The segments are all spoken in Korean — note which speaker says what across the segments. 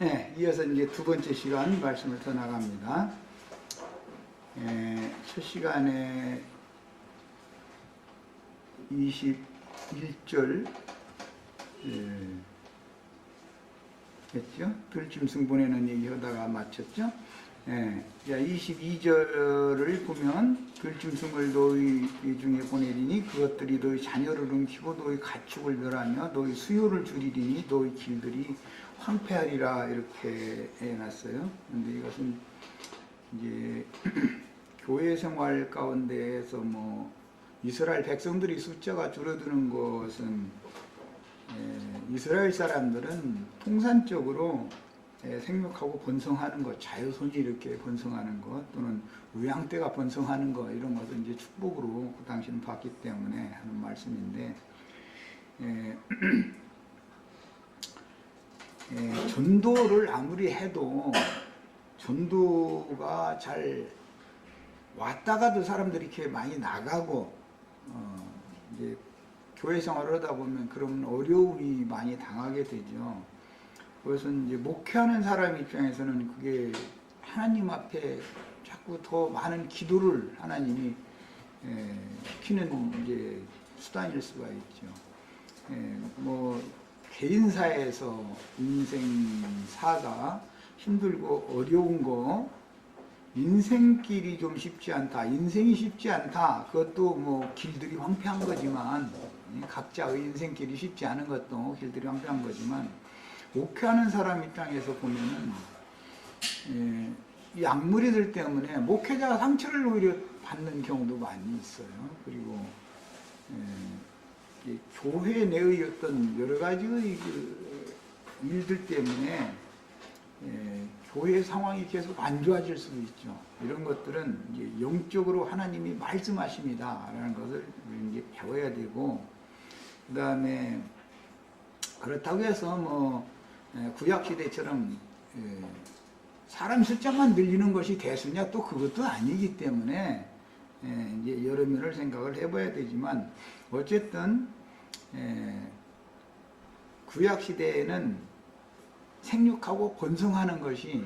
Speaker 1: 네, 이어서 이제 두 번째 시간 말씀을 더 나갑니다. 첫 시간에 21절 했죠? 들짐승 보내는 얘기하다가 마쳤죠? 22절을 보면 들짐승을 너희 중에 보내리니 그것들이 너희 자녀를 옮기고 너희 가축을 멸하며 너희 수요를 줄이리니 너희 길들이 황폐하리라 이렇게 해놨어요. 그런데 이것은 이제 교회 생활 가운데에서 뭐 이스라엘 백성들이 숫자가 줄어드는 것은 이스라엘 사람들은 통산적으로 생육하고 번성하는 것, 자유손이 이렇게 번성하는 것, 또는 우양떼가 번성하는 것, 이런 것을 이제 축복으로 그 당시는 봤기 때문에 하는 말씀인데, 전도를 아무리 해도 전도가 잘 왔다가도 사람들이 이렇게 많이 나가고, 이제 교회 생활을 하다 보면 그런 어려움이 많이 당하게 되죠. 그것은 이제 목회하는 사람 입장에서는 그게 하나님 앞에 자꾸 더 많은 기도를 하나님이 시키는 이제 수단일 수가 있죠. 뭐 개인사에서 인생사가 힘들고 어려운 거, 인생길이 좀 쉽지 않다, 인생이 쉽지 않다, 그것도 뭐 길들이 황폐한 거지만, 각자의 인생길이 쉽지 않은 것도 길들이 황폐한 거지만, 목회하는 사람 입장에서 보면은 이 악무리들 때문에 목회자가 상처를 오히려 받는 경우도 많이 있어요. 그리고 교회 내의 어떤 여러 가지의 그 일들 때문에 교회 상황이 계속 안 좋아질 수도 있죠. 이런 것들은 이제 영적으로 하나님이 말씀하십니다라는 것을 이제 배워야 되고, 그 다음에 그렇다고 해서 뭐 구약 시대처럼 사람 숫자만 늘리는 것이 대수냐, 또 그것도 아니기 때문에 이제 여러 면을 생각을 해봐야 되지만, 어쨌든 구약 시대에는 생육하고 번성하는 것이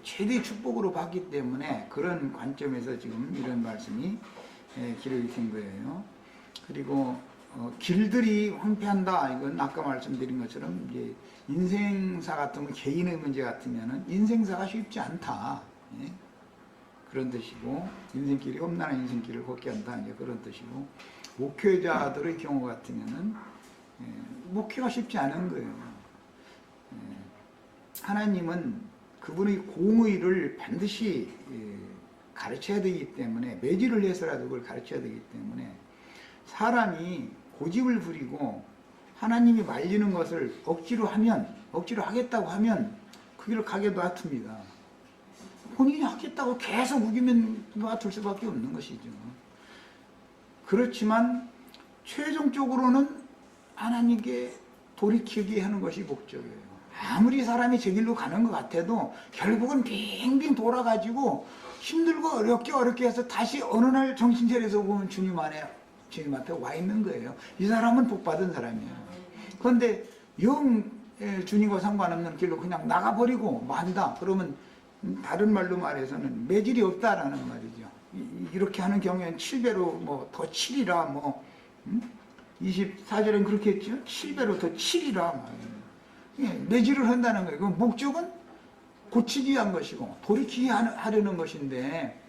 Speaker 1: 최대 축복으로 봤기 때문에 그런 관점에서 지금 이런 말씀이 기록이 된 거예요. 그리고 길들이 황폐한다, 이건 아까 말씀드린 것처럼 이제 인생사 같으면, 개인의 문제 같으면은 인생사가 쉽지 않다, 그런 뜻이고, 인생길이 험난한 인생길을 걷게 한다, 이제 그런 뜻이고, 목회자들의 경우 같으면은 목회가 쉽지 않은 거예요. 하나님은 그분의 공의를 반드시 가르쳐야 되기 때문에, 매질을 해서라도 그걸 가르쳐야 되기 때문에, 사람이 고집을 부리고 하나님이 말리는 것을 억지로 하겠다고 하면 그 길을 가게 놔둡니다. 본인이 하겠다고 계속 우기면 놔둘 수밖에 없는 것이죠. 그렇지만 최종적으로는 하나님께 돌이키게 하는 것이 목적이에요. 아무리 사람이 제 길로 가는 것 같아도 결국은 빙빙 돌아가지고 힘들고 어렵게 해서 다시 어느 날 정신 차려서 보면 주님한테 와 있는 거예요. 이 사람은 복 받은 사람이에요. 그런데 영 주님과 상관없는 길로 그냥 나가버리고 만다, 그러면 다른 말로 말해서는 매질이 없다라는 말이죠. 이렇게 하는 경우에는 7배로 뭐 더 치리라, 뭐 24절엔 그렇게 했죠. 7배로 더 치리라, 매질을 한다는 거예요. 그 목적은 고치기 위한 것이고 돌이키게 하려는 것인데,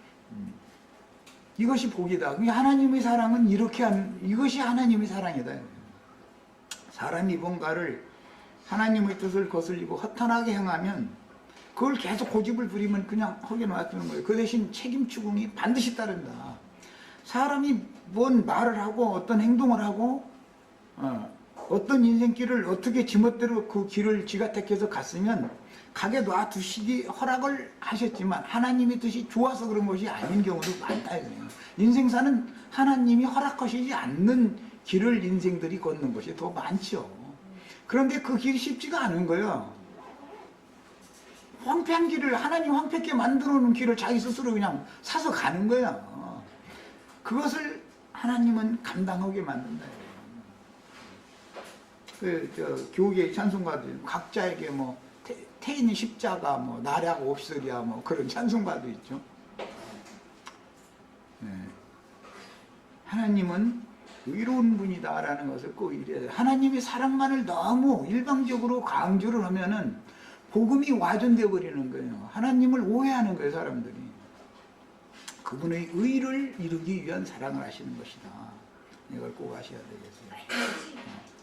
Speaker 1: 이것이 복이다. 하나님의 사랑은 이것이 하나님의 사랑이다. 사람이 뭔가를 하나님의 뜻을 거슬리고 허탄하게 행하면 그걸 계속 고집을 부리면 그냥 허게 놔두는 거예요. 그 대신 책임 추궁이 반드시 따른다. 사람이 뭔 말을 하고 어떤 행동을 하고 어떤 인생길을 어떻게 지멋대로 그 길을 지가 택해서 갔으면 가게 놔두시기 허락을 하셨지만 하나님의 뜻이 좋아서 그런 것이 아닌 경우도 많다. 인생사는 하나님이 허락하시지 않는 길을 인생들이 걷는 것이 더 많죠. 그런데 그 길이 쉽지가 않은 거예요. 황폐한 길을, 하나님 황폐하게 만들어 놓은 길을 자기 스스로 그냥 사서 가는 거야. 그것을 하나님은 감당하게 만든다. 교계의 찬송가들 각자에게 뭐 끝에 있는 십자가, 뭐 나략 옵설이야, 뭐 그런 찬송가도 있죠. 예. 하나님은 의로운 분이다라는 것을 꼭 이래야 돼요. 하나님의 사랑만을 너무 일방적으로 강조를 하면은 복음이 와전되어 버리는 거예요. 하나님을 오해하는 거예요, 사람들이. 그분의 의를 이루기 위한 사랑을 하시는 것이다. 이걸 꼭 아셔야 되겠어요.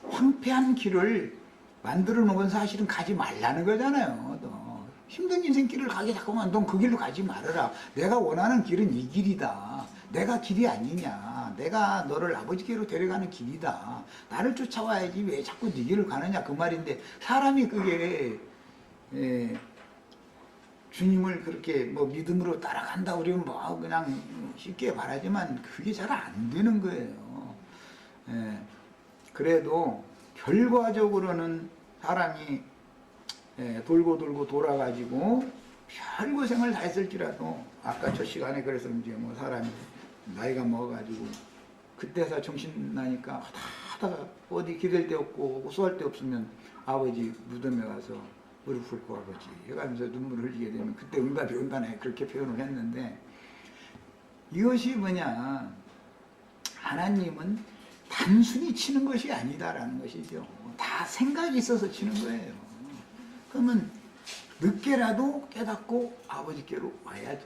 Speaker 1: 황폐한 길을 만들어 놓은 건 사실은 가지 말라는 거잖아요. 너 힘든 인생길을 가게 자꾸만 넌 그 길로 가지 말아라. 내가 원하는 길은 이 길이다. 내가 길이 아니냐. 내가 너를 아버지께로 데려가는 길이다. 나를 쫓아와야지 왜 자꾸 네 길을 가느냐 그 말인데 사람이 그게 주님을 그렇게 뭐 믿음으로 따라간다 그러면 뭐 그냥 쉽게 말하지만 그게 잘 안 되는 거예요. 그래도 결과적으로는 사람이 돌고 돌고 돌아가지고 별고생을 다 했을지라도 아까 저 시간에 그래서 이제 뭐 사람이 나이가 먹어가지고 그때서 정신 나니까 하다가 어디 기댈 데 없고 호소할 데 없으면 아버지 무덤에 가서 무릎 꿇고 아버지 해가면서 눈물을 흘리게 되면 그때 응답이 온다네 그렇게 표현을 했는데 이것이 뭐냐 하나님은 단순히 치는 것이 아니다라는 것이죠. 다 생각이 있어서 치는 거예요. 그러면 늦게라도 깨닫고 아버지께로 와야죠.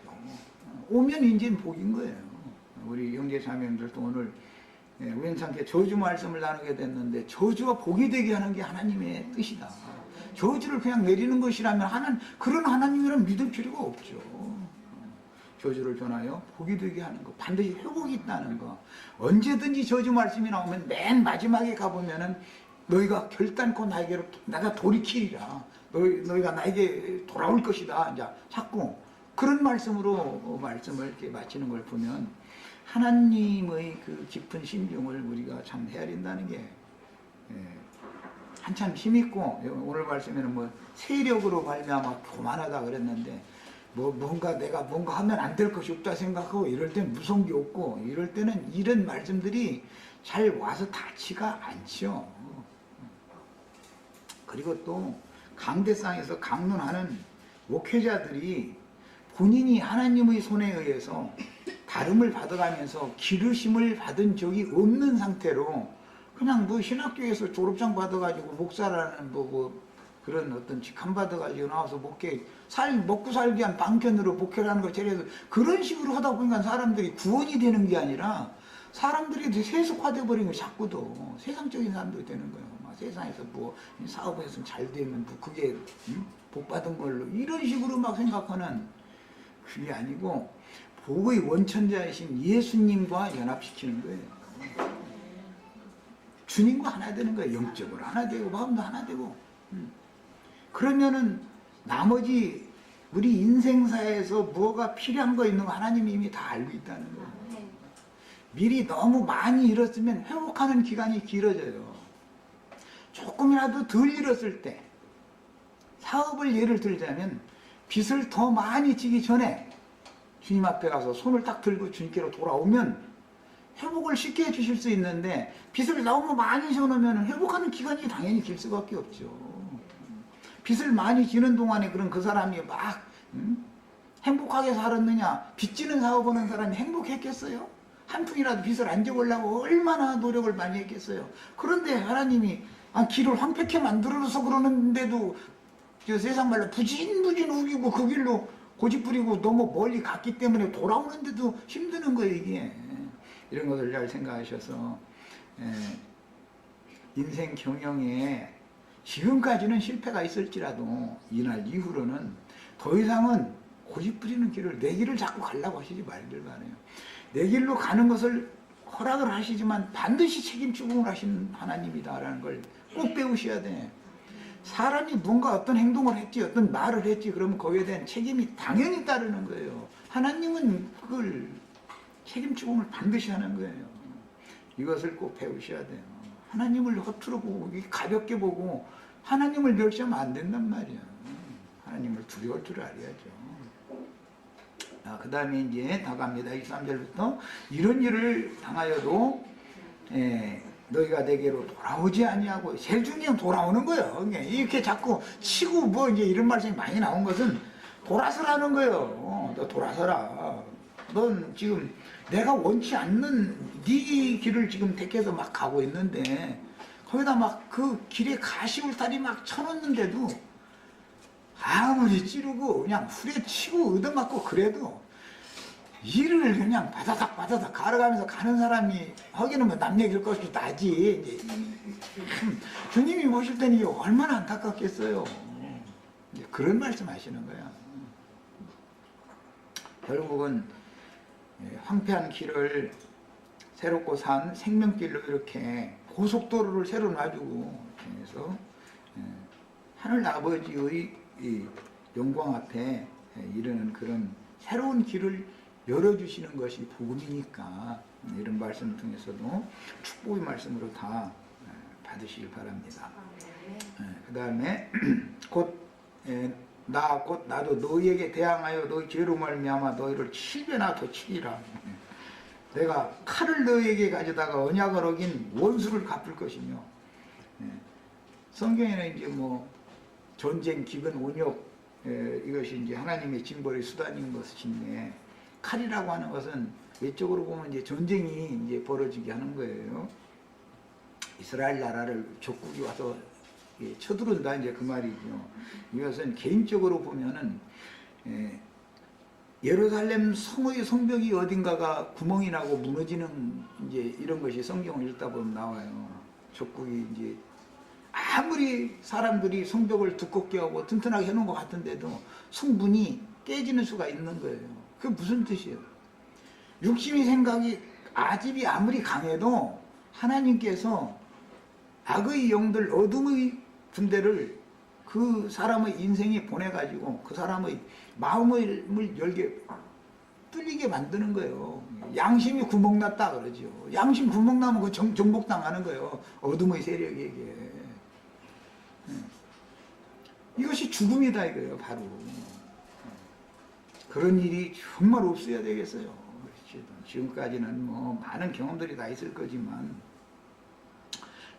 Speaker 1: 오면 이제 복인 거예요. 우리 형제 자매님들도 오늘 우연찮게 저주 말씀을 나누게 됐는데 저주가 복이 되게 하는 게 하나님의 뜻이다. 저주를 그냥 내리는 것이라면 그런 하나님이란 믿을 필요가 없죠. 저주를 전하여 복이 되게 하는 거 반드시 회복이 있다는 거. 언제든지 저주 말씀이 나오면 맨 마지막에 가보면은 너희가 결단코 나에게로 내가 돌이키리라. 너희가 나에게 돌아올 것이다. 이제 자꾸 그런 말씀으로 말씀을 이렇게 마치는 걸 보면 하나님의 그 깊은 심정을 우리가 참 헤아린다는 게 한참 힘있고 오늘 말씀에는 뭐 세력으로 말미암아 교만하다 그랬는데 내가 뭔가 하면 안 될 것이 없다 생각하고 이럴 때는 무서운 게 없고 이럴 때는 이런 말씀들이 잘 와서 닿지가 않죠. 그리고 또 강대상에서 강론하는 목회자들이 본인이 하나님의 손에 의해서 다름을 받아가면서 기르심을 받은 적이 없는 상태로 그냥 뭐 신학교에서 졸업장 받아가지고 목사라는 그런 어떤 직함 받아가지고 나와서 먹고 살기 위한 방편으로 목회라는 걸 제외해서 그런 식으로 하다 보니까 사람들이 구원이 되는 게 아니라 사람들이 세속화돼 버린 거예요. 자꾸도 세상적인 사람들이 되는 거예요. 세상에서 뭐 사업에서 잘 되면 뭐 그게 복 받은 걸로 이런 식으로 막 생각하는 그게 아니고 복의 원천자이신 예수님과 연합시키는 거예요. 주님과 하나 되는 거예요. 영적으로 하나 되고 마음도 하나 되고 그러면은 나머지 우리 인생사에서 뭐가 필요한 거 있는 거 하나님이 이미 다 알고 있다는 거예요. 미리 너무 많이 잃었으면 회복하는 기간이 길어져요. 조금이라도 덜 잃었을 때 사업을 예를 들자면 빚을 더 많이 지기 전에 주님 앞에 가서 손을 딱 들고 주님께로 돌아오면 회복을 쉽게 해주실 수 있는데 빚을 너무 많이 져놓으면 회복하는 기간이 당연히 길 수밖에 없죠. 빚을 많이 지는 동안에 그런 그 사람이 막 행복하게 살았느냐. 빚 지는 사업하는 사람이 행복했겠어요? 한 푼이라도 빚을 안 지우려고 얼마나 노력을 많이 했겠어요. 그런데 하나님이 길을 황폐케 만들어서 그러는데도 세상 말로 부진부진 우기고 그 길로 고집 부리고 너무 멀리 갔기 때문에 돌아오는데도 힘드는 거예요. 이게 이런 것을 잘 생각하셔서 인생 경영에 지금까지는 실패가 있을지라도 이날 이후로는 더 이상은 고집 부리는 길을 내 길을 자꾸 가려고 하시지 말길 바라요. 내 길로 가는 것을 허락을 하시지만 반드시 책임 추궁을 하시는 하나님이다라는 걸 꼭 배우셔야 돼. 사람이 뭔가 어떤 행동을 했지 어떤 말을 했지 그러면 거기에 대한 책임이 당연히 따르는 거예요. 하나님은 그걸 책임 추궁을 반드시 하는 거예요. 이것을 꼭 배우셔야 돼요. 하나님을 허투루 보고 가볍게 보고 하나님을 멸시하면 안 된단 말이야. 하나님을 두려울 줄 알아야죠. 그 다음에 이제 나갑니다. 23절부터 이런 일을 당하여도 너희가 내게로 돌아오지 아니하고 제일 중요한 건 돌아오는 거예요. 이렇게 자꾸 치고 뭐 이제 이런 말씀이 많이 나온 것은 돌아서라는 거예요. 너 돌아서라. 넌 지금 내가 원치 않는 네 길을 지금 택해서 막 가고 있는데 거기다 막 그 길에 가시울타리 막 쳐놓는데도 아무리 찌르고 그냥 후려치고 얻어맞고 그래도 일을 그냥 바다닥 갈아가면서 가는 사람이 하기는 뭐 남 얘기일 것이 나지. 이제 주님이 보실 때는 이게 얼마나 안타깝겠어요. 그런 말씀 하시는 거야. 결국은 황폐한 길을 새롭고 산 생명길로 이렇게 고속도로를 새로 놔주고 해서 하늘 아버지의 영광 앞에 이르는 그런 새로운 길을 열어주시는 것이 복음이니까 이런 말씀을 통해서도 축복의 말씀으로 다 받으시길 바랍니다. 그 다음에 곧 나도 너희에게 대항하여 너희 죄로 말미암아 너희를 7배나 더 치리라. 내가 칼을 너희에게 가져다가 언약을 어긴 원수를 갚을 것이며. 성경에는 이제 뭐 전쟁, 기근, 온역 이것이 이제 하나님의 징벌의 수단인 것인데 칼이라고 하는 것은 외적으로 보면 이제 전쟁이 이제 벌어지게 하는 거예요. 이스라엘 나라를 적국이 와서 쳐들어온다 이제 그 말이죠. 이것은 개인적으로 보면은 예루살렘 성의 성벽이 어딘가가 구멍이 나고 무너지는 이제 이런 것이 성경을 읽다 보면 나와요. 적국이 이제 아무리 사람들이 성벽을 두껍게 하고 튼튼하게 해놓은 것 같은데도 성문이 깨지는 수가 있는 거예요. 그게 무슨 뜻이에요? 육신의 생각이 아집이 아무리 강해도 하나님께서 악의 영들 어둠의 군대를 그 사람의 인생에 보내가지고 그 사람의 마음을 뚫리게 만드는 거예요. 양심이 구멍났다 그러죠. 양심 구멍나면 그 정복당하는 거예요. 어둠의 세력에게. 이것이 죽음이다 이거예요. 바로. 그런 일이 정말 없어야 되겠어요. 지금까지는 뭐 많은 경험들이 다 있을 거지만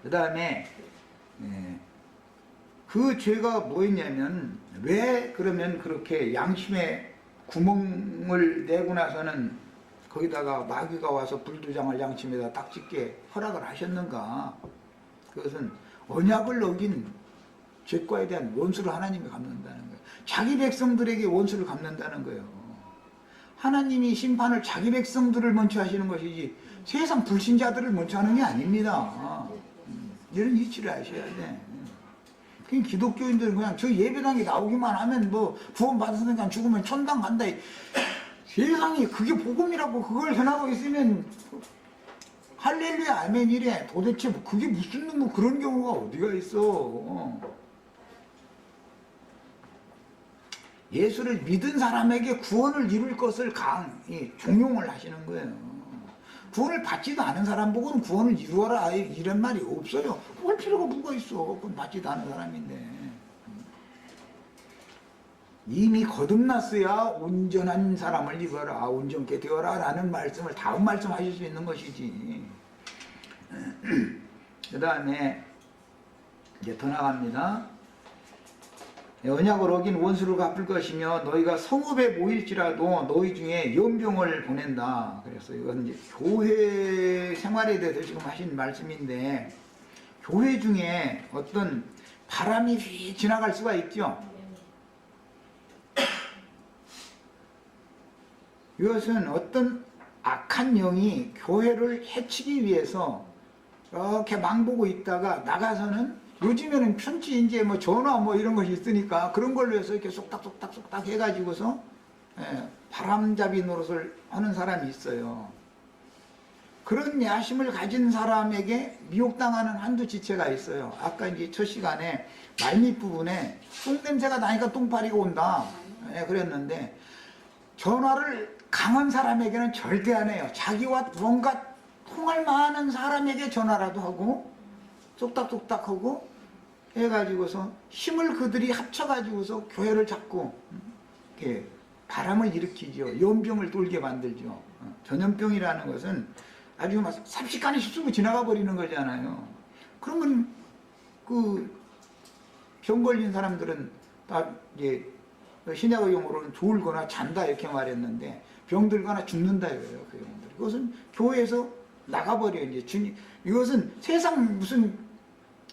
Speaker 1: 그 다음에 그 죄가 뭐였냐면 왜 그러면 그렇게 양심에 구멍을 내고 나서는 거기다가 마귀가 와서 불두장을 양심에다 딱 짓게 허락을 하셨는가? 그것은 언약을 어긴 죄과에 대한 원수를 하나님이 갚는다는 거예요. 자기 백성들에게 원수를 갚는다는 거예요. 하나님이 심판을 자기 백성들을 먼저 하시는 것이지 세상 불신자들을 먼저 하는 게 아닙니다. 이런 이치를 아셔야 돼. 그냥 기독교인들은 그냥 저 예배당에 나오기만 하면 뭐 구원 받았으니까 죽으면 천당 간다. 세상에 그게 복음이라고 그걸 전하고 있으면 할렐루야 아멘이래. 도대체 그게 무슨 뭐 그런 경우가 어디가 있어. 예수를 믿은 사람에게 구원을 이룰 것을 종용을 하시는 거예요. 구원을 받지도 않은 사람 보고는 구원을 이루어라 이런 말이 없어요. 볼 필요가 뭐가 있어. 그건 받지도 않은 사람인데. 이미 거듭났어야 온전한 사람을 입어라, 온전케 되어라 라는 말씀을 다음 말씀하실 수 있는 것이지. 그 다음에 이제 더 나갑니다. 언약을 어긴 원수를 갚을 것이며 너희가 성읍에 모일지라도 너희 중에 연병을 보낸다. 그래서 이건 이제 교회 생활에 대해서 지금 하신 말씀인데 교회 중에 어떤 바람이 휙 지나갈 수가 있죠. 이것은 어떤 악한 영이 교회를 해치기 위해서 이렇게 망보고 있다가 나가서는 요즘에는 편지 이제 뭐 전화 뭐 이런 것이 있으니까 그런 걸로 해서 이렇게 쏙닥 해가지고서 바람잡이 노릇을 하는 사람이 있어요. 그런 야심을 가진 사람에게 미혹당하는 한두 지체가 있어요. 아까 이제 첫 시간에 말밑 부분에 똥냄새가 나니까 똥파리가 온다 그랬는데 전화를 강한 사람에게는 절대 안 해요. 자기와 뭔가 통할 만한 사람에게 전화라도 하고 쏙닥쏙닥하고 해가지고서 힘을 그들이 합쳐가지고서 교회를 잡고 이렇게 바람을 일으키죠. 연병을 돌게 만들죠. 전염병이라는 것은 아주 막 삽시간에 휩쓸고 지나가 버리는 거잖아요. 그러면 그 병 걸린 사람들은 다 이제 신약의 용어로는 졸거나 잔다 이렇게 말했는데 병들거나 죽는다 이거예요. 그 용어들. 이것은 교회에서 나가버려 이제 주님. 이것은 세상 무슨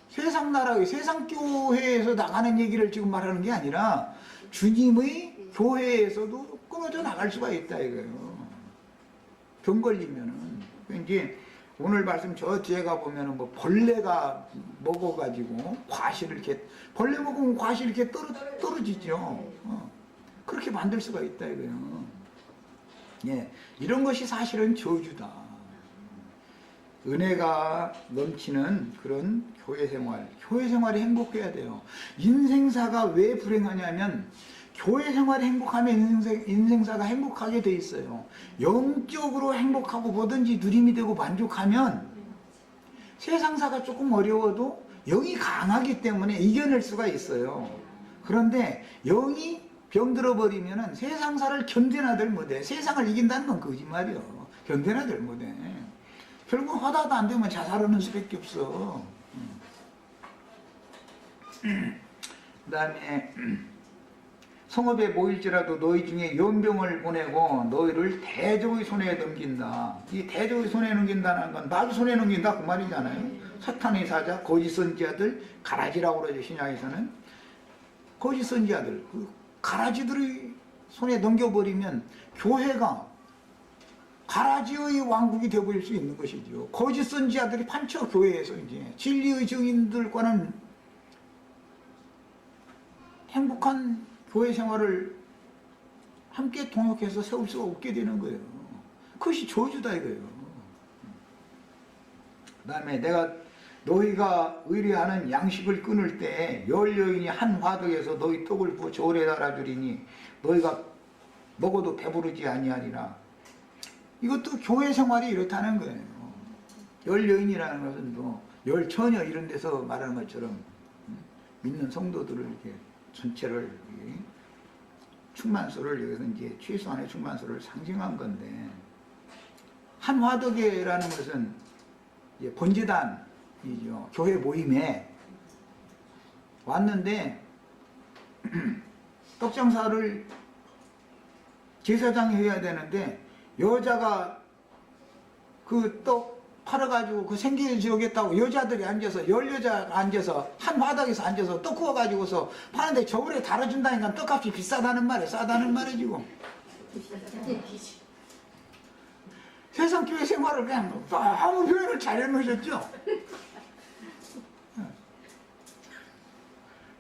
Speaker 1: 세상 나라의 세상 교회에서 나가는 얘기를 지금 말하는 게 아니라 주님의 교회에서도 끊어져 나갈 수가 있다 이거예요. 병 걸리면은 이제 오늘 말씀 저 뒤에 가 보면은 뭐 벌레가 먹어가지고 과실을 이렇게 벌레 먹으면 과실 이렇게 떨어지죠. 그렇게 만들 수가 있다 이거예요. 예, 이런 것이 사실은 저주다. 은혜가 넘치는 그런 교회 생활이 행복해야 돼요. 인생사가 왜 불행하냐면 교회 생활이 행복하면 인생사가 행복하게 돼 있어요. 영적으로 행복하고 뭐든지 누림이 되고 만족하면 세상사가 조금 어려워도 영이 강하기 때문에 이겨낼 수가 있어요. 그런데 영이 병들어 버리면 세상사를 견뎌나들 못해. 세상을 이긴다는 건 거짓말이요. 견뎌나들 못해. 결국 하다도 안 되면 자살하는 수밖에 없어. 그 다음에 성읍에 모일지라도 너희 중에 연병을 보내고 너희를 대적의 손에 넘긴다. 이 대적의 손에 넘긴다는 건 나도 손에 넘긴다 그 말이잖아요. 사탄의 사자, 거짓 선지자들, 가라지라고 그러죠. 신약에서는 거짓 선지자들, 그 가라지들의 손에 넘겨버리면 교회가 가라지의 왕국이 되어버릴 수 있는 것이죠. 거짓 선지자들이 판쳐 교회에서 이제 진리의 증인들과는 행복한 교회 생활을 함께 동역해서 세울 수가 없게 되는 거예요. 그것이 저주다 이거예요. 그 다음에 내가 너희가 의뢰하는 양식을 끊을 때 열 여인이 한 화덕에서 너희 떡을 부어 저울에 달아주리니 너희가 먹어도 배부르지 아니하리라. 이것도 교회 생활이 이렇다는 거예요. 열 여인이라는 것은 뭐 열 처녀 이런 데서 말하는 것처럼 믿는 성도들을 이렇게 전체를 충만소를 여기서 이제 최소한의 충만소를 상징한 건데 한 화덕에라는 것은 이제 번제단이죠. 교회 모임에 왔는데 떡장사를 제사장이 해야 되는데 여자가 그 떡 팔아가지고 그 생계를 지우겠다고 여자들이 앉아서 열 여자가 앉아서 한 바닥에서 앉아서 떡 구워가지고서 파는데 저울에 달아준다니까 떡값이 비싸다는 말이에요. 싸다는 말이지고. 세상 교회 생활을 그냥 너무 표현을 잘 해놓으셨죠.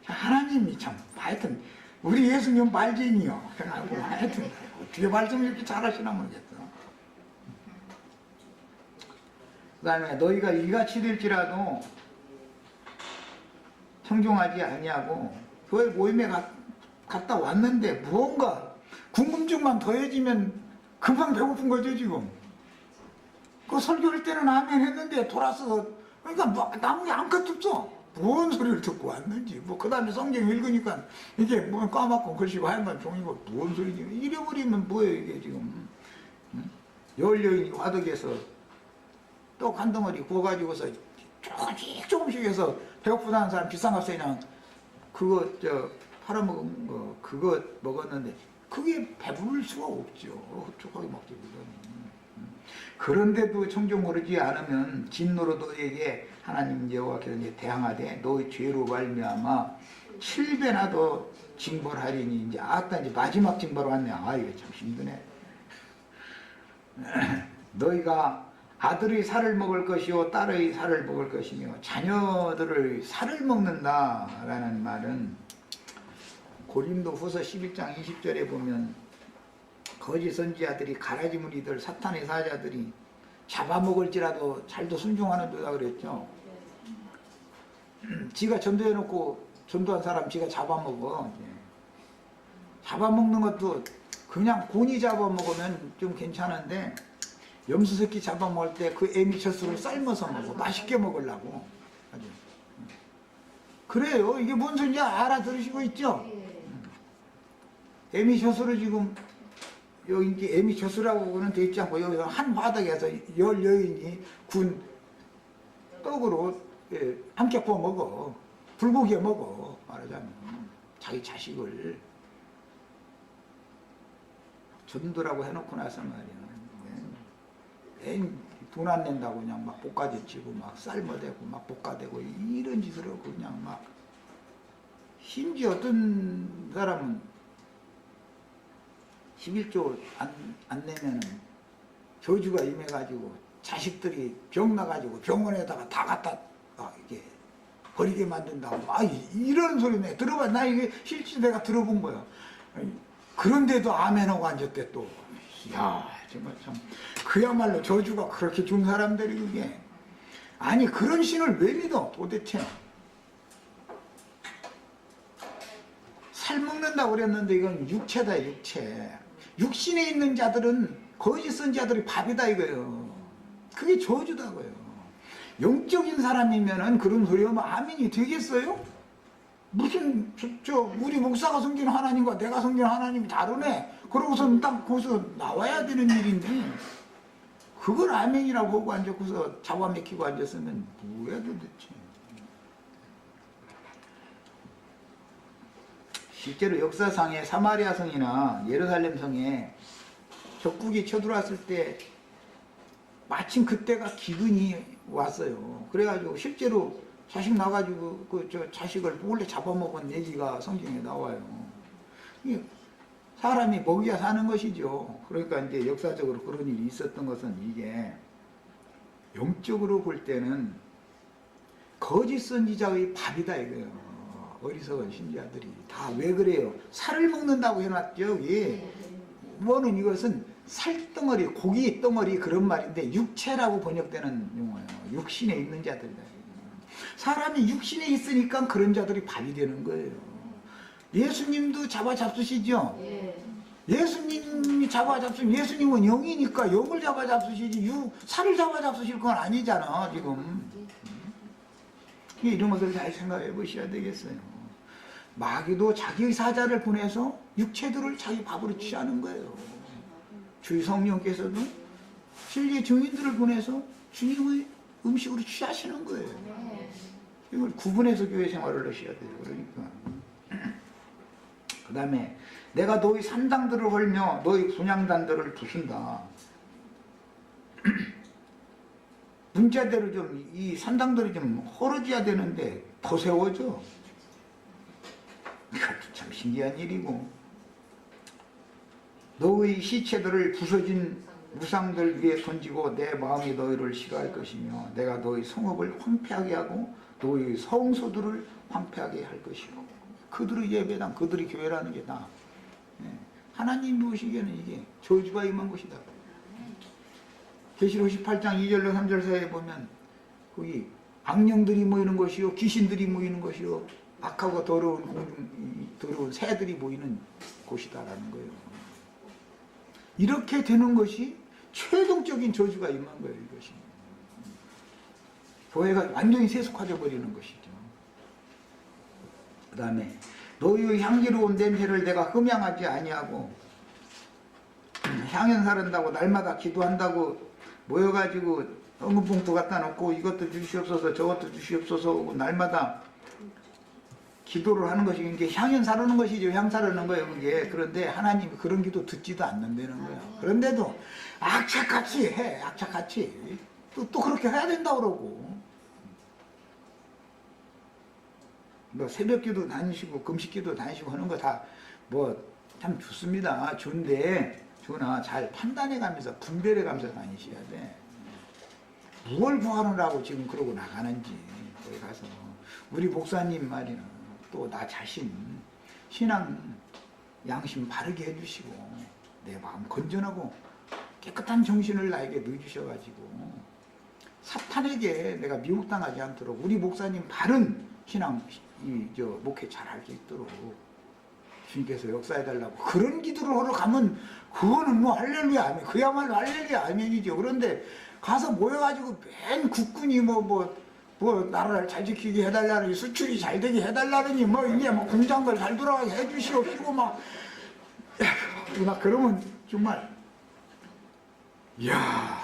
Speaker 1: 하나님이 참 하여튼 우리 예수님 말쟁이요. 하여튼 어떻게 말씀을 이렇게 잘하시나 모르겠어. 그 다음에 너희가 이같이 될지라도 청종하지 아니하고 교회 모임에 갔다 왔는데 무언가 궁금증만 더해지면 금방 배고픈 거죠 지금. 그 설교할 때는 아멘 했는데 돌아서 그러니까 뭐 나무에 아무것도 없어. 뭔 소리를 듣고 왔는지 뭐 그 다음에 성경 읽으니까 이게 뭐 까맣고 글씨고 하얀 종이고 뭔 소리지 잃어버리면 뭐예요 이게 지금. 열 여인이 화덕에서 떡 한 덩어리 구워가지고서 조금씩 해서 배고프다는 사람 비싼 값에 그냥 그거 팔아먹은 거 그거 먹었는데 그게 배부를 수가 없죠. 흡족하게 먹기보다는. 그런데도 청종하지 않으면 진노로 너에게 하나님 여호와께서 이제 대항하되 너의 죄로 말미암아 7배나 더 징벌하리니 이제 아따 이제 마지막 징벌 왔네. 아 이거 참 힘드네. 너희가 아들의 살을 먹을 것이요 딸의 살을 먹을 것이며 자녀들의 살을 먹는다라는 말은 고린도후서 11장 20절에 보면 거짓 선지자들이 가라지 무리들 사탄의 사자들이 잡아먹을지라도 잘도 순종하는 도다 그랬죠. 지가 전도해놓고 전도한 사람 지가 잡아먹어. 잡아먹는 것도 그냥 곤이 잡아먹으면 좀 괜찮은데 염소 새끼 잡아먹을 때 그 애미처스를 삶아서 먹어. 맛있게 먹으려고. 아주. 그래요. 이게 뭔 소리인지 알아들으시고 있죠? 애미처스를 지금 여기 이제 애미 젖으라고는 돼 있지 않고 여기서 한 화덕에서 10여인이 군 떡으로 함께 구워 먹어. 불고기에 먹어. 말하자면 자기 자식을 전도라고 해놓고 나서 말이야. 돈 안 낸다고 그냥 막 볶아지치고 막 삶아대고 막 볶아대고 이런 짓을 하고 그냥 막 심지어 어떤 사람은 11조 안 내면은 저주가 임해가지고 자식들이 병 나가지고 병원에다가 다 갖다 이게 버리게 만든다고 이런 소리네. 들어봐. 나 이게 실제 내가 들어본 거야. 그런데도 아멘하고 앉았대 또. 이야 정말 참 그야말로 저주가 그렇게 준 사람들이 그게. 아니 그런 신을 왜 믿어 도대체. 살 먹는다고 그랬는데 이건 육체다 육체. 육신에 있는 자들은 거짓 선지자들이 밥이다 이거예요. 그게 저주다고요. 영적인 사람이면은 그런 소리 하면 아멘이 되겠어요? 무슨 우리 목사가 섬기는 하나님과 내가 섬기는 하나님이 다르네. 그러고서는 딱 거기서 나와야 되는 일인데 그걸 아멘이라고 하고 앉아서 잡아먹히고 앉았으면 뭐야 도대체. 실제로 역사상에 사마리아 성이나 예루살렘 성에 적국이 쳐들어왔을 때 마침 그때가 기근이 왔어요. 그래가지고 실제로 자식 나가지고 저 자식을 몰래 잡아먹은 얘기가 성경에 나와요. 이게 사람이 먹여야 사는 것이죠. 그러니까 이제 역사적으로 그런 일이 있었던 것은 이게 영적으로 볼 때는 거짓 선지자의 밥이다 이거예요. 어리석은 신자들이 다 왜 그래요? 살을 먹는다고 해놨죠. 예. 뭐는 이것은 살덩어리, 고기 덩어리 그런 말인데 육체라고 번역되는 용어예요. 육신에 있는 자들이다. 사람이 육신에 있으니까 그런 자들이 밥이 되는 거예요. 예수님도 잡아잡수시죠? 예수님이 잡아잡수면 예수님은 영이니까 영을 잡아잡수시지 살을 잡아잡수실 건 아니잖아 지금. 이런 것을 잘 생각해 보셔야 되겠어요. 마귀도 자기의 사자를 보내서 육체들을 자기 밥으로 취하는 거예요. 주의 성령께서도 진리의 증인들을 보내서 주님의 음식으로 취하시는 거예요. 이걸 구분해서 교회 생활을 하셔야 돼요. 그러니까 그 다음에 내가 너희 산당들을 헐며 너희 분향단들을 부순다. 문자대로 좀 이 산당들이 좀 헐어져야 되는데 더 세워져. 이것도 참 신기한 일이고 너희 시체들을 부서진 무상들 위에 던지고 내 마음이 너희를 싫어할 것이며 내가 너희 성읍을 황폐하게 하고 너희 성소들을 황폐하게 할 것이고 그들의 예배당 그들의 교회라는 게 다 하나님 보시기에는 이게 저주가 임한 것이다. 계시록 18장 2절로 3절 사이에 보면 거기 악령들이 모이는 것이요 귀신들이 모이는 것이요 악하고 더러운 새들이 모이는 곳이다라는 거예요. 이렇게 되는 것이 최종적인 저주가 임한 거예요. 이것이 교회가 완전히 세속화져 버리는 것이죠. 그 다음에 너희의 향기로운 냄새를 내가 흠양하지 아니하고 향연 사른다고 날마다 기도한다고 모여가지고 헌금봉투 갖다 놓고 이것도 주시옵소서 저것도 주시옵소서 하고 날마다 기도를 하는 것이 이게 향연 사르는 것이죠. 향 사르는 거예요 그게. 그런데 하나님이 그런 기도 듣지도 않는다는 거예요. 그런데도 악착같이 해. 악착같이 또 그렇게 해야 된다고 그러고 뭐 새벽기도 다니시고 금식기도 다니시고 하는 거 다 뭐 참 좋습니다. 좋은데 주나 잘 판단해 가면서 분별해 가면서 다니셔야 돼. 무엇을 구하느라고 지금 그러고 나가는지 거기 가서 우리 목사님 말이나 또 나 자신 신앙 양심 바르게 해주시고 내 마음 건전하고 깨끗한 정신을 나에게 넣어주셔가지고 사탄에게 내가 미혹당하지 않도록 우리 목사님 바른 신앙 목회 잘할 수 있도록 주님께서 역사해달라고 그런 기도를 하러 가면 그거는 뭐 할렐루야 아멘 그야말로 할렐루야 아멘이죠. 그런데 가서 모여가지고 맨 국군이 뭐 나라를 잘 지키게 해달라느니 수출이 잘 되게 해달라느니 뭐 이게 뭐 공장들 잘 돌아가게 해주시옵시고 막 나 그러면 정말 이야,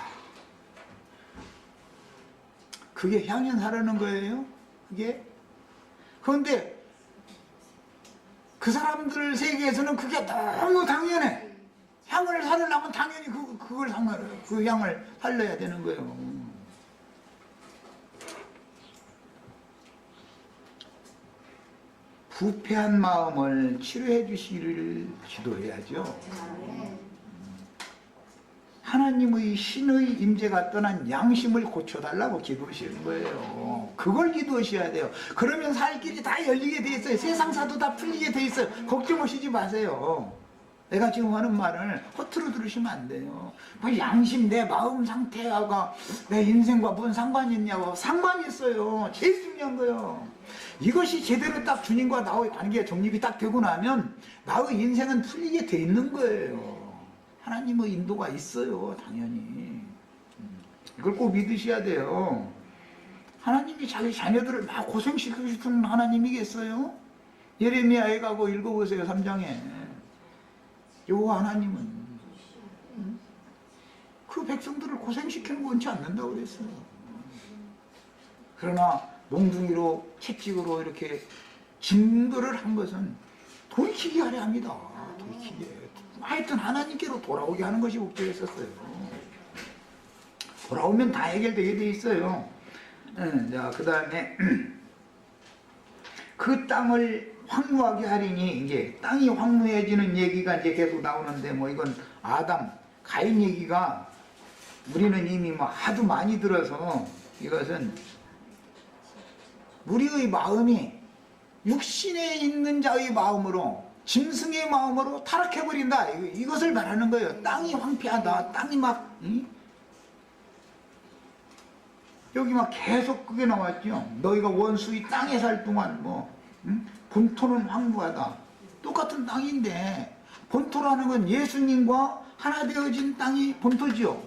Speaker 1: 그게 향연사라는 거예요. 그게. 그런데 그 사람들 세계에서는 그게 너무 당연해. 향을 살려면 당연히 그 향을 살려야 되는 거예요. 부패한 마음을 치료해 주시기를 기도해야죠. 하나님의 신의 임재가 떠난 양심을 고쳐달라고 기도하시는 거예요. 그걸 기도하셔야 돼요. 그러면 살 길이 다 열리게 돼 있어요. 세상사도 다 풀리게 돼 있어요. 걱정하시지 마세요. 내가 지금 하는 말을 허투루 들으시면 안 돼요. 뭐 양심, 내 마음 상태하고 내 인생과 무슨 상관이 있냐고. 상관이 있어요. 제일 중요한 거예요. 이것이 제대로 딱 주님과 나의 관계가 정립이 딱 되고 나면 나의 인생은 풀리게 돼 있는 거예요. 하나님의 인도가 있어요. 당연히. 이걸 꼭 믿으셔야 돼요. 하나님이 자기 자녀들을 막 고생시키고 싶은 하나님이겠어요? 예레미야에 가고 읽어보세요. 3장에. 여호와 하나님은 그 백성들을 고생시키는 거 원치 않는다고 그랬어요. 그러나 몽둥이로 채찍으로 이렇게 진도를 한 것은 돌이키게 하려 합니다. 돌이키게. 하여튼 하나님께로 돌아오게 하는 것이 목적이었어요. 돌아오면 다 해결되게 돼 있어요. 자, 그 다음에 그 땅을 황무하게 하리니, 이제 땅이 황무해지는 얘기가 이제 계속 나오는데, 뭐 이건 아담, 가인 얘기가 우리는 이미 뭐 하도 많이 들어서, 이것은 우리의 마음이 육신에 있는 자의 마음으로, 짐승의 마음으로 타락해버린다. 이것을 말하는 거예요. 땅이 황폐하다. 땅이 막 여기 막 계속 그게 나왔죠. 너희가 원수의 땅에 살 동안 본토는 황무하다. 똑같은 땅인데, 본토라는 건 예수님과 하나 되어진 땅이 본토지요.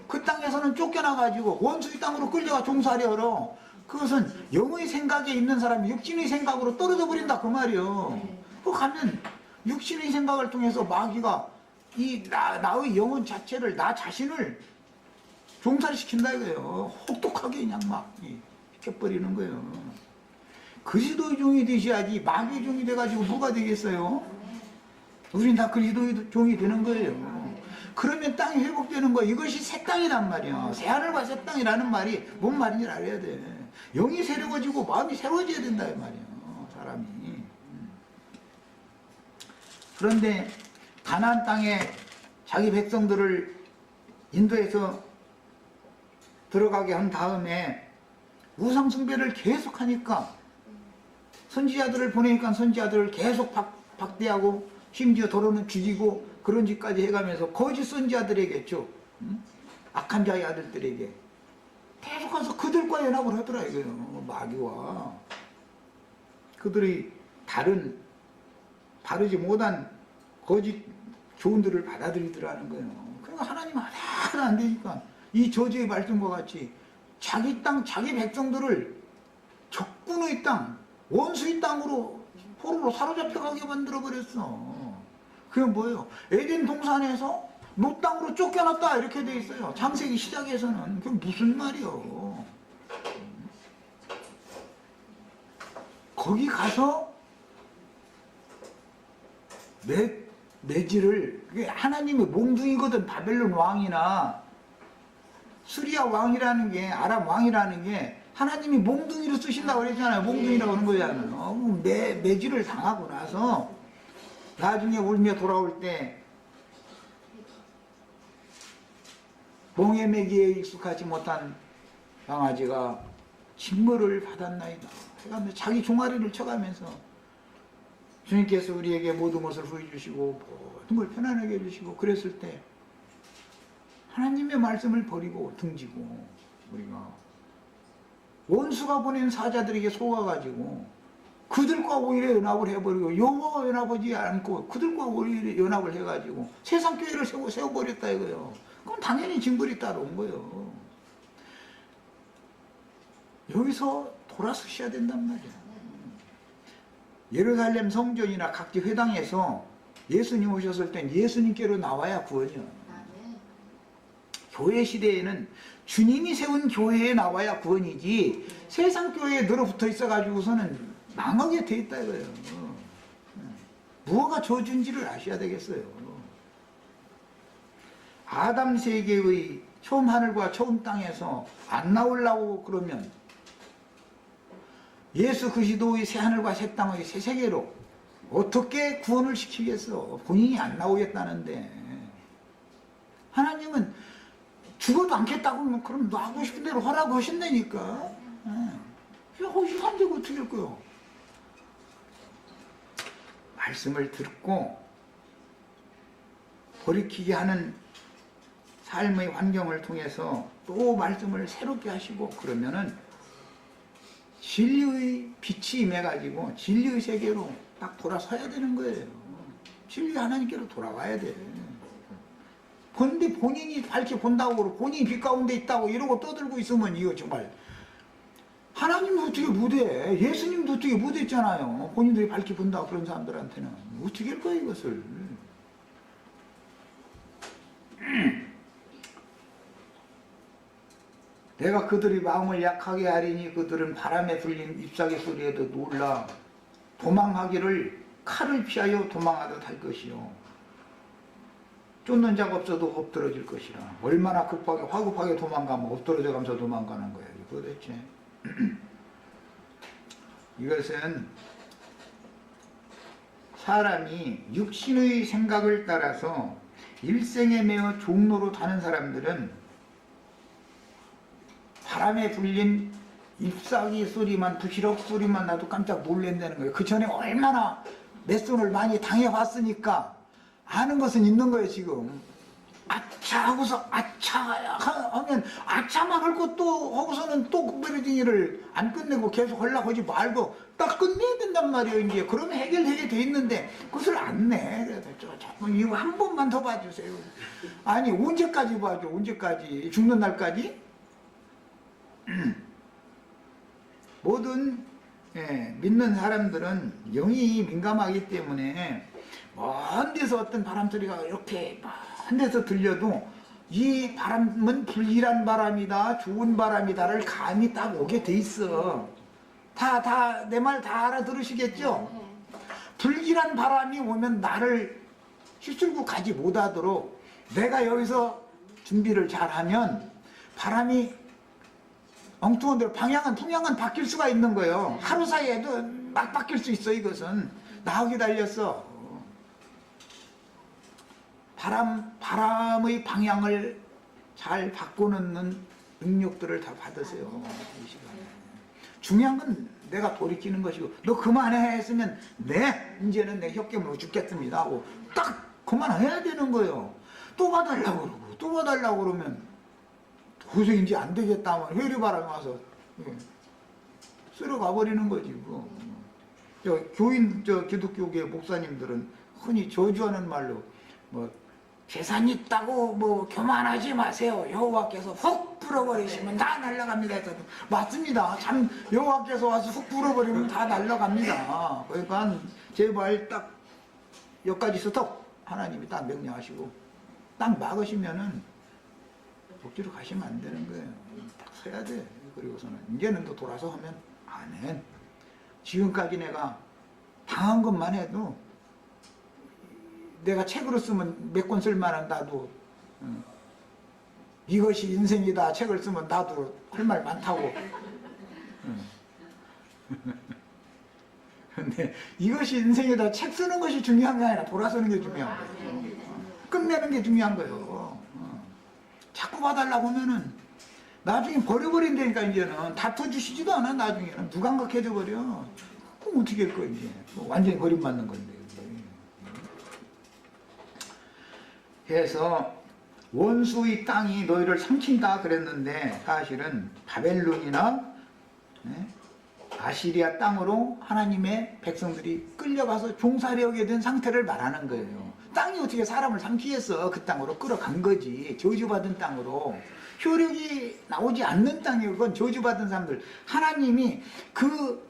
Speaker 1: 그 땅에서는 쫓겨나가지고 원수의 땅으로 끌려가 종살이 하러, 그것은 영의 생각에 있는 사람이 육신의 생각으로 떨어져 버린다 그 말이요. 그 가면 육신의 생각을 통해서 마귀가 나의 영혼 자체를, 나 자신을 종살시킨다 이거예요. 혹독하게 그냥 막 시켜버리는 거예요. 그리스도의 종이 되셔야지 마귀의 종이 돼가지고 뭐가 되겠어요? 우린 다 그리스도의 종이 되는 거예요. 그러면 땅이 회복되는 거예요. 이것이 새 땅이란 말이야. 새하늘과 새 땅이라는 말이 뭔 말인지 알아야 돼. 영이 새로워지고 마음이 새로워져야 된다 이 말이야. 사람이. 그런데 가나안 땅에 자기 백성들을 인도해서 들어가게 한 다음에 우상 숭배를 계속하니까, 선지자들을 보내니까 선지자들을 계속 박대하고 심지어 도로는 죽이고 그런 짓까지 해가면서 거짓 선지자들에게죠. 악한 자의 아들들에게 계속해서 그들과 연합을 하더라 이거요. 마귀와 그들이 다른 바르지 못한 거짓 교훈들을 받아들이더라는 거예요. 그러니까 하나님 하나도 안 되니까 이 저주의 말씀과 같이 자기 땅, 자기 백성들을 적군의 땅, 원수의 땅으로 포로로 사로잡혀가게 만들어버렸어. 그게 뭐예요? 에덴 동산에서 노 땅으로 쫓겨났다 이렇게 돼 있어요. 창세기 시작에서는. 그게 무슨 말이요? 거기 가서 매질을, 그게 하나님의 몽둥이거든. 바벨론 왕이나 수리아 왕이라는 게, 아람 왕이라는 게 하나님이 몽둥이로 쓰신다고 그랬잖아요. 몽둥이라고 하는 거잖아요. 매질을 당하고 나서 나중에 울며 돌아올 때 몽에 매기에 익숙하지 못한 강아지가 징벌을 받았나이다. 그러니까 자기 종아리를 쳐가면서 주님께서 우리에게 모든 것을 후해 주시고 모든 걸 편안하게 해주시고 그랬을 때 하나님의 말씀을 버리고 등지고 우리가 원수가 보낸 사자들에게 속아가지고 그들과 오히려 연합을 해버리고 여호와와 연합하지 않고 그들과 오히려 연합을 해가지고 세상 교회를 세워버렸다 이거예요. 그럼 당연히 징벌이 따라온 거예요. 여기서 돌아서셔야 된단 말이야. 예루살렘 성전이나 각지 회당에서 예수님 오셨을 땐 예수님께로 나와야 구원이요.
Speaker 2: 아멘.
Speaker 1: 교회 시대에는 주님이 세운 교회에 나와야 구원이지 세상 교회에 늘어붙어 있어가지고서는 망하게 돼 있다 이거예요. 무엇가 저주인지를 아셔야 되겠어요. 아담 세계의 처음 하늘과 처음 땅에서 안 나오려고 그러면 예수 그리스도의 새 하늘과 새 땅의 새 세계로 어떻게 구원을 시키겠어? 본인이 안 나오겠다는데. 하나님은 죽어도 않겠다고 하면 그럼 너 하고 싶은 대로 하라고 하신다니까. 하고 싶으면 안 되고 어떻게 할 거요? 말씀을 듣고 돌이키게 하는 삶의 환경을 통해서 또 말씀을 새롭게 하시고 그러면은 진리의 빛이 임해가지고 진리의 세계로 딱 돌아서야 되는 거예요. 진리 하나님께로 돌아와야 돼. 근데 본인이 밝히 본다고 그러고 본인이 빛 가운데 있다고 이러고 떠들고 있으면 이거 정말 하나님도 어떻게 못해. 예수님도 어떻게 못했잖아요. 본인들이 밝히 본다고 그런 사람들한테는 어떻게 할 거야 이것을. 내가 그들의 마음을 약하게 하리니 그들은 바람에 불린 잎사귀 소리에도 놀라 도망하기를 칼을 피하여 도망하듯 할 것이요 쫓는 자가 없어도 엎드러질 것이라. 얼마나 급하게 화급하게 도망가면 엎드러져 가면서 도망가는 거예요 도대체. 이것은 사람이 육신의 생각을 따라서 일생에 매어 종로로 타는 사람들은 바람에 불린 잎사귀 소리만 부시럭 소리만 나도 깜짝 놀란다는 거예요. 그 전에 얼마나 맷손을 많이 당해봤으니까 아는 것은 있는 거예요 지금. 아차 하고서 아차 하면 아차만 할 것도 하고서는 또 금베르징이를 안 끝내고 계속 하려고 하지 말고 딱 끝내야 된단 말이에요. 이제 그러면 해결되게 돼 있는데 그것을 안 내. 그래서 자꾸 이거 한 번만 더 봐주세요. 아니 언제까지 봐줘? 언제까지? 죽는 날까지? 모든 믿는 사람들은 영이 민감하기 때문에 먼 데서 어떤 바람소리가 이렇게 먼 데서 들려도 이 바람은 불길한 바람이다 좋은 바람이다를 감이 딱 오게 돼 있어. 다 내 말 다 알아들으시겠죠? 불길한 바람이 오면 나를 휩쓸고 가지 못하도록 내가 여기서 준비를 잘하면 바람이 엉뚱한 대로 풍향은 바뀔 수가 있는 거예요. 하루 사이에도 막 바뀔 수 있어. 이것은 나하게 달렸어. 바람의 방향을 잘 바꾸는 능력들을 다 받으세요. 이 시간에. 중요한 건 내가 돌이키는 것이고 너 그만해 했으면 네 이제는 내 혓개물로 죽겠습니다 하고 딱 그만해야 되는 거예요. 또 봐달라고 그러고 또 봐달라고 그러면 도저히 이제 안 되겠다 하면 회류바람이 와서 쓸어가 버리는 거지. 교인 기독교계 목사님들은 흔히 저주하는 말로 뭐 재산 있다고 뭐 교만하지 마세요. 여호와께서 훅 불어버리시면 다 날아갑니다. 맞습니다. 참 여호와께서 와서 훅 불어버리면 다 날아갑니다. 그러니까 제발 딱 여기까지 스톱 하나님이 딱 명령하시고 딱 막으시면은 복지로 가시면 안 되는 거예요. 딱 서야 돼. 그리고서는 이제는 또 돌아서 하면 안 해. 지금까지 내가 당한 것만 해도 내가 책으로 쓰면 몇 권 쓸만한 나도 이것이 인생이다 책을 쓰면 나도 할 말 많다고. 근데 이것이 인생이다 책 쓰는 것이 중요한 게 아니라 돌아서는 게 중요한 거예요. 끝내는 게 중요한 거예요. 자꾸 봐달라고 하면은 나중에 버려버린다니까. 이제는 다퉈주시지도 않아. 나중에는 무감각해져 버려. 그럼 어떻게 할 거야 이제. 완전히 버림받는 건데. 그래서 원수의 땅이 너희를 삼킨다 그랬는데 사실은 바벨론이나 아시리아 땅으로 하나님의 백성들이 끌려가서 종살이 하게 된 상태를 말하는 거예요. 땅이 어떻게 사람을 삼키겠어. 그 땅으로 끌어간 거지. 저주받은 땅으로. 효력이 나오지 않는 땅이고 그건 저주받은 사람들. 하나님이 그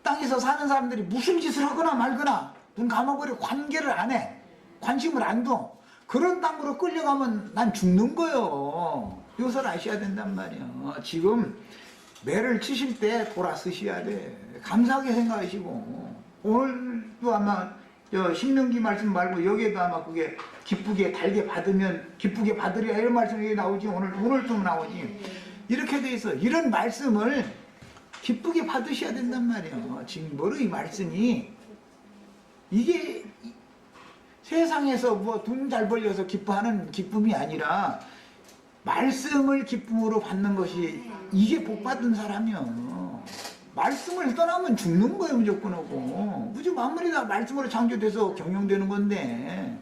Speaker 1: 땅에서 사는 사람들이 무슨 짓을 하거나 말거나 눈 감아버리고 관계를 안 해. 관심을 안 둬. 그런 땅으로 끌려가면 난 죽는 거요. 이것을 아셔야 된단 말이야. 지금 매를 치실 때 돌아 쓰셔야 돼. 감사하게 생각하시고. 오늘도 아마 신명기 말씀 말고 여기에도 아마 그게 기쁘게 달게 받으면 기쁘게 받으리라 이런 말씀이 나오지. 오늘도 나오지. 이렇게 돼 있어. 이런 말씀을 기쁘게 받으셔야 된단 말이에요. 지금 뭐로 이 말씀이 이게 세상에서 뭐 돈 잘 벌려서 기뻐하는 기쁨이 아니라 말씀을 기쁨으로 받는 것이 이게 복 받은 사람이요. 말씀을 떠나면 죽는 거예요. 무조건 하고 무조건 만물이 다 말씀으로 창조돼서 경영되는 건데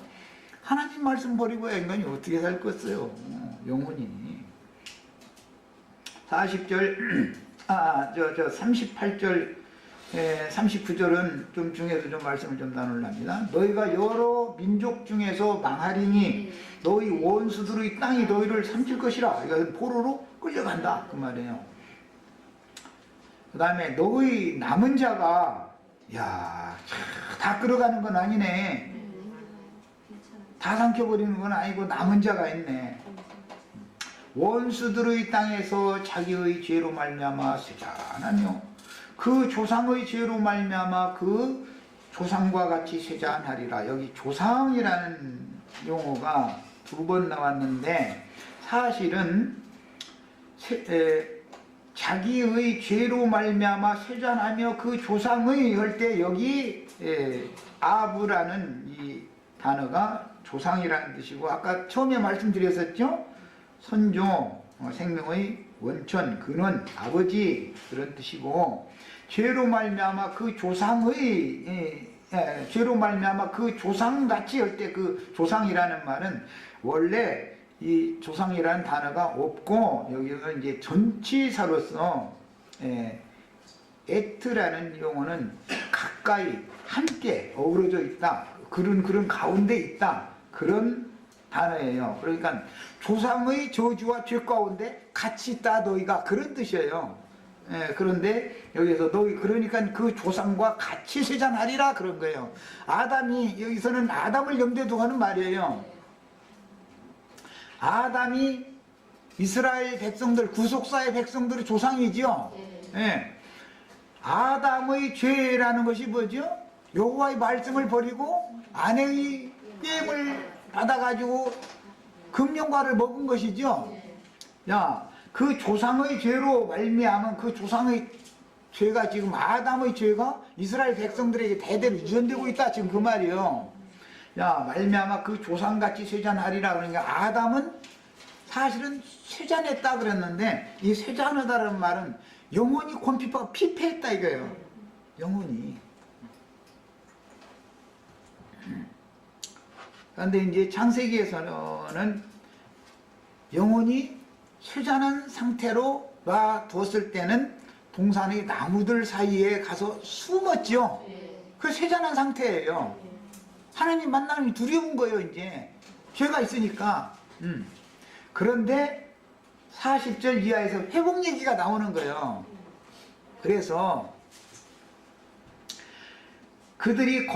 Speaker 1: 하나님 말씀 버리고 인간이 어떻게 살 것어요. 영혼이 40절 38절 39절은 좀 중에서 좀 말씀을 좀 나누려합니다. 너희가 여러 민족 중에서 망하리니 너희 원수들의 땅이 너희를 삼킬 것이라. 이건 포로로 끌려간다 그 말이에요. 그 다음에 너희 남은 자가 다 끌어가는 건 아니네. 다 삼켜버리는 건 아니고 남은 자가 있네. 원수들의 땅에서 자기의 죄로 말미암아 세잔하며 그 조상의 죄로 말미암아 그 조상과 같이 세잔하리라. 여기 조상이라는 용어가 2번 나왔는데 사실은 자기의 죄로 말미암아 세잔하며 그 조상의 할 때 여기 아브라는 이 단어가 조상이라는 뜻이고 아까 처음에 말씀드렸었죠. 선조, 생명의 원천, 근원, 아버지 그런 뜻이고 죄로 말미암아 그 조상의 죄로 말미암아 그 조상같이 할 때 그 조상이라는 말은 원래 이 조상이라는 단어가 없고 여기는 이제 전치사로서 에트라는 용어는 가까이 함께 어우러져 있다. 그런 가운데 있다. 그런 단어예요. 그러니까 조상의 저주와 죄 가운데 같이 있다 너희가 그런 뜻이에요. 그런데 여기서 너희 그러니까 그 조상과 같이 세잔하리라 그런 거예요. 아담이 여기서는 아담을 염두에 두고 하는 말이에요. 아담이 이스라엘 백성들 구속사의 백성들의 조상이지요. 아담의 죄라는 것이 뭐죠? 여호와의 말씀을 버리고 아내의 꾀임을 받아가지고 금령과를 먹은 것이죠. 그 조상의 죄로 말미암은 그 조상의 죄가 지금 아담의 죄가 이스라엘 백성들에게 대대로 유전되고 있다 지금 그 말이에요. 말미암아 그 조상같이 세잔하리라. 그러니까 아담은 사실은 세잔했다 그랬는데 이 세잔하다는 말은 영혼이 곤피파가 피폐했다 이거예요. 영혼이. 그런데 이제 창세기에서는 영혼이 세잔한 상태로 놔뒀을 때는 동산의 나무들 사이에 가서 숨었죠. 그 세잔한 상태예요. 하나님 만나는 게 두려운 거예요. 이제 죄가 있으니까. 그런데 40절 이하에서 회복 얘기가 나오는 거예요. 그래서 그들이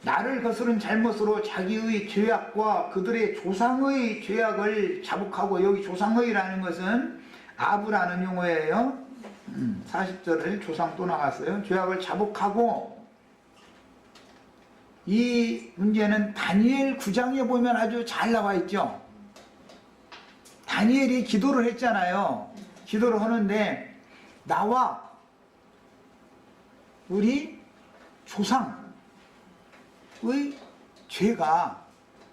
Speaker 1: 나를 거스른 잘못으로 자기의 죄악과 그들의 조상의 죄악을 자복하고, 여기 조상의라는 것은 아브라는 용어예요. 40절을 조상 또 나갔어요. 죄악을 자복하고, 이 문제는 다니엘 9장에 보면 아주 잘 나와 있죠. 다니엘이 기도를 했잖아요. 기도를 하는데 나와 우리 조상의 죄가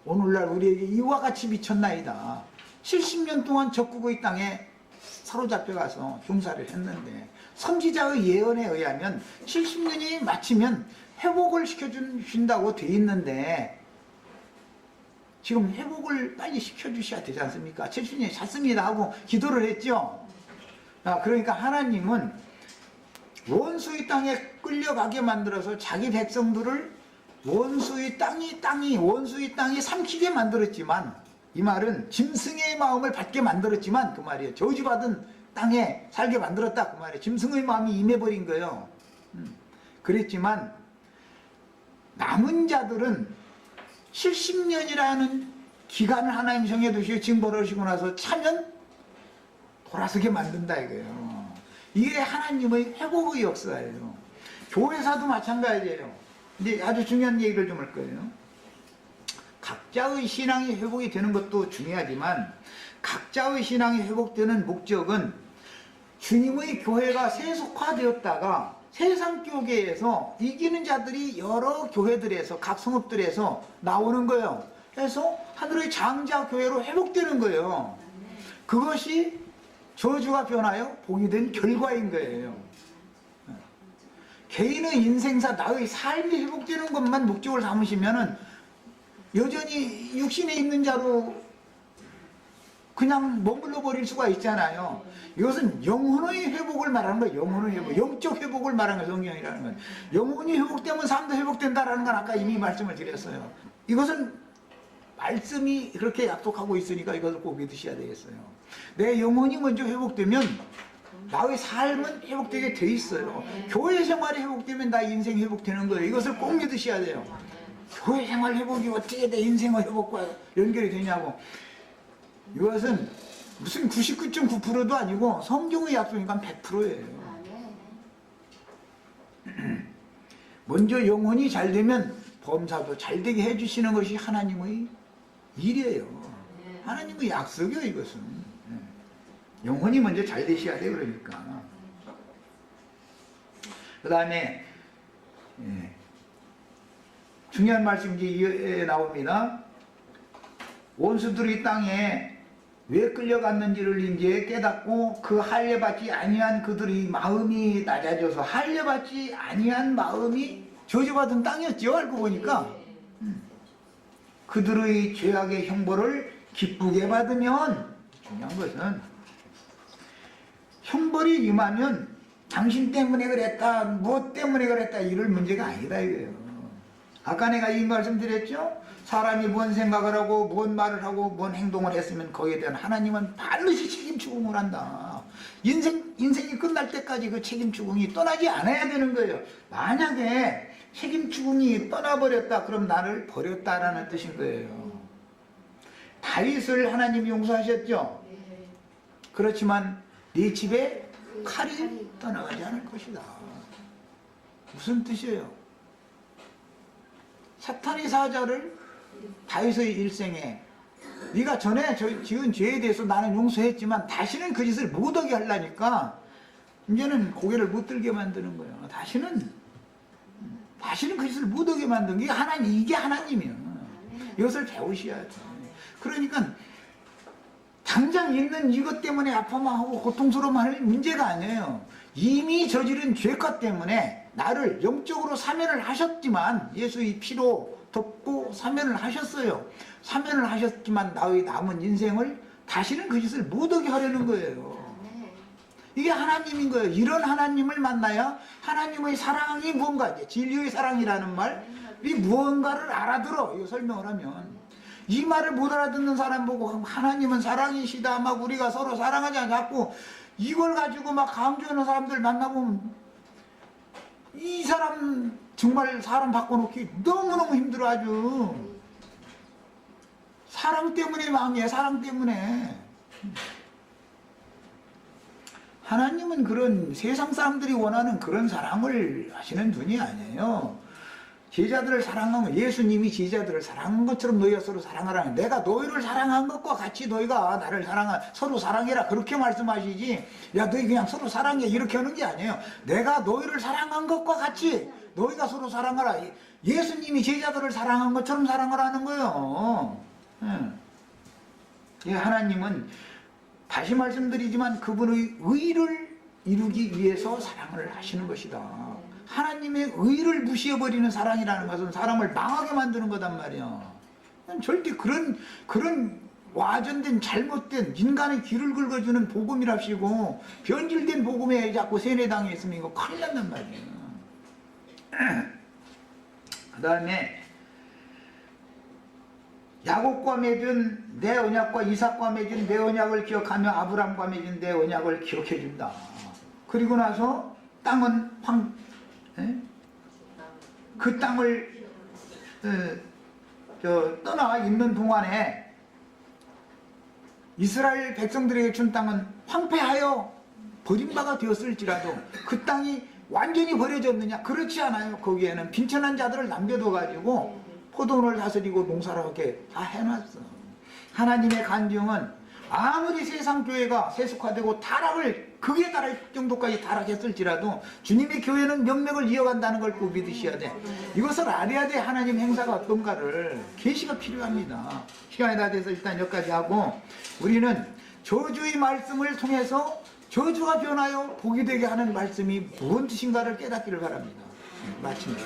Speaker 1: 오늘날 우리에게 이와 같이 미쳤나이다. 70년 동안 적국의 땅에 사로잡혀가서 종사를 했는데 선지자의 예언에 의하면 70년이 마치면 회복을 시켜준다고 돼 있는데 지금 회복을 빨리 시켜주셔야 되지 않습니까? 70년이 찼습니다 하고 기도를 했죠. 그러니까 하나님은 원수의 땅에 끌려가게 만들어서 자기 백성들을 원수의 땅이 삼키게 만들었지만, 이 말은 짐승의 마음을 받게 만들었지만 그 말이에요. 저주받은 땅에 살게 만들었다 그 말이에요. 짐승의 마음이 임해버린 거예요. 그랬지만 남은 자들은 70년이라는 기간을 하나님 정해두시고 징벌하시고 나서 차면 돌아서게 만든다 이거예요. 이게 하나님의 회복의 역사예요. 교회사도 마찬가지예요. 이제 아주 중요한 얘기를 좀 할 거예요. 각자의 신앙이 회복이 되는 것도 중요하지만 각자의 신앙이 회복되는 목적은 주님의 교회가 세속화되었다가 세상 교계에서 이기는 자들이 여러 교회들에서 각 성읍들에서 나오는 거예요. 그래서 하늘의 장자 교회로 회복되는 거예요. 그것이 저주가 변하여 복이 된 결과인 거예요. 개인의 인생사 나의 삶이 회복되는 것만 목적을 삼으시면은 여전히 육신에 있는 자로 그냥 머물러 버릴 수가 있잖아요. 이것은 영혼의 회복을 말하는 거예요. 영혼의 회복, 영적 회복을 말하는 거예요. 성경이라는 건. 영혼이 회복되면 삶도 회복된다라는 건 아까 이미 말씀을 드렸어요. 이것은 말씀이 그렇게 약속하고 있으니까 이것을 꼭 믿으셔야 되겠어요. 내 영혼이 먼저 회복되면 나의 삶은 회복되게 돼 있어요. 교회 생활이 회복되면 나의 인생이 회복되는 거예요. 이것을 꼭 믿으셔야 돼요. 교회 생활 회복이 어떻게 내 인생의 회복과 연결이 되냐고. 이것은 무슨 99.9%도 아니고 성경의 약속이니까 100%예요. 먼저 영혼이 잘 되면 범사도 잘 되게 해주시는 것이 하나님의 일이에요. 하나님의 약속이에요. 이것은 영혼이 먼저 잘 되셔야 돼요. 그러니까 그 다음에 중요한 말씀이 나옵니다. 원수들이 땅에 왜 끌려갔는지를 이제 깨닫고 그 할례받지 아니한 그들의 마음이 낮아져서 할례받지 아니한 마음이 저주받은 땅이었죠. 알고 보니까 그들의 죄악의 형벌을 기쁘게 받으면 중요한 것은 형벌이 임하면 당신 때문에 그랬다 무엇 때문에 그랬다 이럴 문제가 아니다 이거예요. 아까 내가 이 말씀 드렸죠. 사람이 뭔 생각을 하고 뭔 말을 하고 뭔 행동을 했으면 거기에 대한 하나님은 반드시 책임 추궁을 한다. 인생이 끝날 때까지 그 책임 추궁이 떠나지 않아야 되는 거예요. 만약에 책임 추궁이 떠나버렸다 그럼 나를 버렸다라는 뜻인 거예요. 다윗을 하나님이 용서하셨죠. 그렇지만 네 집에 칼이 떠나가지 않을 것이다. 무슨 뜻이에요? 사탄의 사자를 다윗의 일생에 네가 전에 지은 죄에 대해서 나는 용서했지만 다시는 그 짓을 못하게 하려니까 이제는 고개를 못 들게 만드는 거예요. 다시는 그 짓을 못하게 만드는 게 이게 하나님이에요. 이것을 배우셔야죠. 그러니까 당장 있는 이것 때문에 아파하고 고통스러워할 문제가 아니에요. 이미 저지른 죄것 때문에 나를 영적으로 사면을 하셨지만 예수의 피로 덮고 사면을 하셨어요. 사면을 하셨지만 나의 남은 인생을 다시는 그 짓을 못하게 하려는 거예요. 이게 하나님인 거예요. 이런 하나님을 만나야 하나님의 사랑이 무언가, 진리의 사랑이라는 말이 무언가를 알아들어. 이거 설명을 하면. 이 말을 못 알아듣는 사람 보고 하나님은 사랑이시다 막 우리가 서로 사랑하자 자꾸 이걸 가지고 막 강조하는 사람들 만나보면 이 사람 정말 사람 바꿔놓기 너무너무 힘들어. 아주 사랑 때문에 망해. 사랑 때문에. 하나님은 그런 세상 사람들이 원하는 그런 사랑을 하시는 분이 아니에요. 제자들을 사랑하면 예수님이 제자들을 사랑한 것처럼 너희가 서로 사랑하라. 내가 너희를 사랑한 것과 같이 너희가 나를 서로 사랑해라 그렇게 말씀하시지 야 너희 그냥 서로 사랑해 이렇게 하는 게 아니에요. 내가 너희를 사랑한 것과 같이 너희가 서로 사랑하라. 예수님이 제자들을 사랑한 것처럼 사랑하라는 거예요. 하나님은 다시 말씀드리지만 그분의 의를 이루기 위해서 사랑을 하시는 것이다. 하나님의 의를 무시해버리는 사랑이라는 것은 사람을 망하게 만드는 거단 말이야. 절대 그런 와전된 잘못된 인간의 귀를 긁어주는 복음이랍시고 변질된 복음에 자꾸 세뇌당해 있으면 이거 큰일 난단 말이야. 그 다음에 야곱과 맺은 내 언약과 이삭과 맺은 내 언약을 기억하며 아브람과 맺은 내 언약을 기억해 준다. 그리고 나서 땅은 그 땅을 떠나 있는 동안에 이스라엘 백성들에게 준 땅은 황폐하여 버림바가 되었을지라도 그 땅이 완전히 버려졌느냐? 그렇지 않아요. 거기에는 빈천한 자들을 남겨둬가지고 포도원을 다스리고 농사를 하게 다 해놨어. 하나님의 간증은 아무리 세상 교회가 세속화되고 타락을 극에 달할 정도까지 타락했을지라도 주님의 교회는 명맥을 이어간다는 걸 꼭 믿으셔야 돼. 이것을 알아야 돼. 하나님 행사가 어떤가를. 계시가 필요합니다. 시간이 다 돼서 일단 여기까지 하고, 우리는 저주의 말씀을 통해서 저주가 변하여 복이 되게 하는 말씀이 무슨 뜻인가를 깨닫기를 바랍니다. 마칩니다.